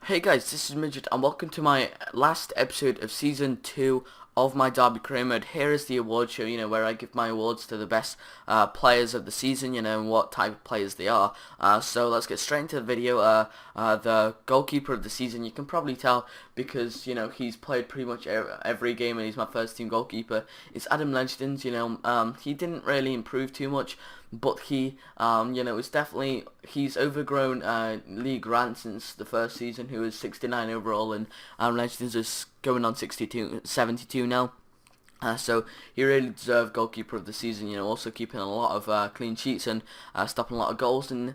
Hey guys, this is Midget and welcome to my last episode of Season 2 of my Derby career mode. Here is the award show, where I give my awards to the best players of the season, and what type of players they are. So let's get straight into the video. The goalkeeper of the season, you can probably tell because, he's played pretty much every game and he's my first team goalkeeper. It's Adam Legends. He didn't really improve too much, but he, it's definitely, he's overgrown league rank since the first season. He was 69 overall, and Legends is going on 72 now. So he really deserved goalkeeper of the season, also keeping a lot of clean sheets and stopping a lot of goals. And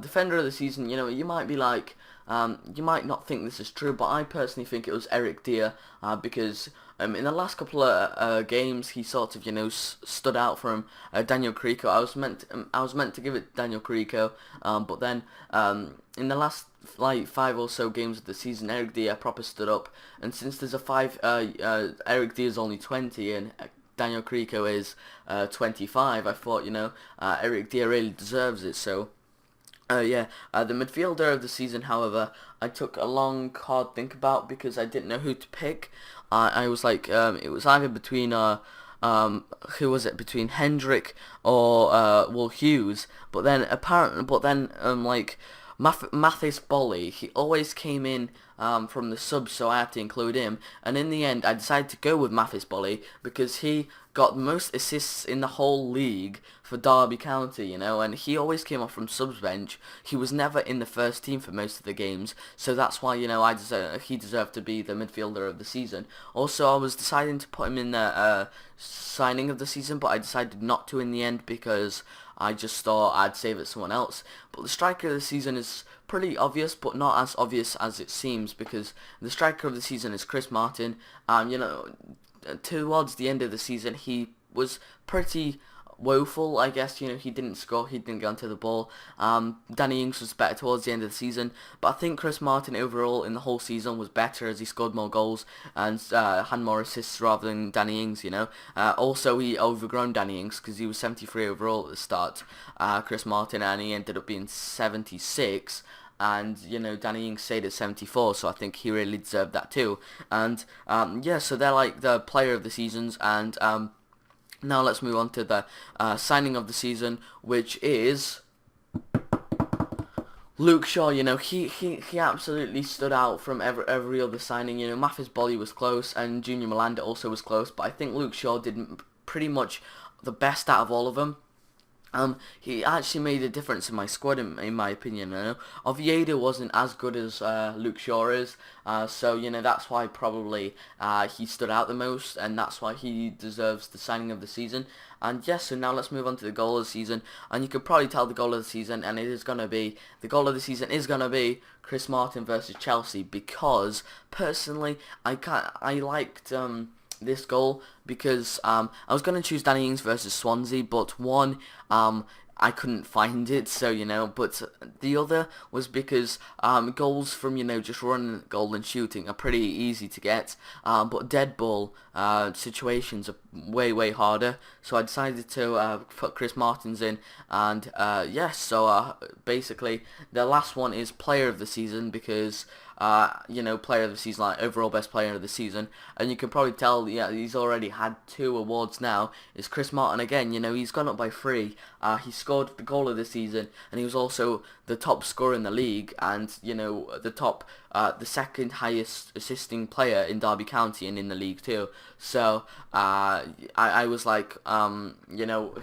defender of the season, you might be like, you might not think this is true, but I personally think it was Eric Dier, because in the last couple of games he sort of stood out from Daniel Carico. I was meant to give it Daniel Carico, but then in the last like 5 or so games of the season, Eric Dier proper stood up. And since there's a 5, Eric Dier is only 20 and Daniel Carico is 25, I thought Eric Dier really deserves it. So the midfielder of the season, however, I took a long, hard think about because I didn't know who to pick. I was like, it was either between who was it, between Hendrick or Will Hughes, but then Mathis Bolly, he always came in from the subs, so I had to include him. And in the end, I decided to go with Mathis Bolly because he got the most assists in the whole league for Derby County, and he always came off from subs bench. He was never in the first team for most of the games, so that's why, he deserved to be the midfielder of the season. Also, I was deciding to put him in the signing of the season, but I decided not to in the end because I just thought I'd save it someone else. But the striker of the season is pretty obvious, but not as obvious as it seems, because the striker of the season is Chris Martin. Towards the end of the season, he was pretty woeful, I guess. He didn't score, he didn't get onto the ball. Danny Ings was better towards the end of the season, but I think Chris Martin overall in the whole season was better as he scored more goals and had more assists rather than Danny Ings. Also, he overgrown Danny Ings because he was 73 overall at the start, Chris Martin, and he ended up being 76. And Danny Ings stayed at 74, so I think he really deserved that too. And so they're like the player of the seasons. And now let's move on to the signing of the season, which is Luke Shaw. He absolutely stood out from every other signing. Mathis Bolly was close, and Junior Malanda also was close, but I think Luke Shaw did pretty much the best out of all of them. He actually made a difference in my squad, in my opinion. Oviedo wasn't as good as Luke Shaw is, so that's why probably he stood out the most, and that's why he deserves the signing of the season. And yes, so now let's move on to the goal of the season, and you could probably tell the goal of the season, and the goal of the season is gonna be Chris Martin versus Chelsea, because personally I liked this goal because I was going to choose Danny Ings versus Swansea, but one, I couldn't find it, so but the other was because goals from just running goal and shooting are pretty easy to get, but dead ball situations are way harder, so I decided to put Chris Martins in. And so basically the last one is player of the season, because player of the season, like overall best player of the season, and you can probably tell, he's already had 2 awards now. Is Chris Martin again. He's gone up by 3. He scored the goal of the season, and he was also the top scorer in the league, and the second highest assisting player in Derby County and in the league too. So I was like,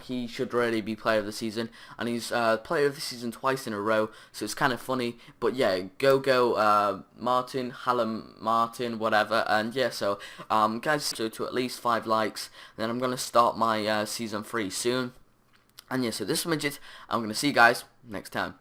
he should really be player of the season, and he's player of the season twice in a row, so it's kind of funny. But yeah, go Martin, Hallam Martin, whatever. And yeah, so guys, so to at least 5 likes, then I'm gonna start my season 3 soon. And yeah, so this is Midget. I'm gonna see you guys next time.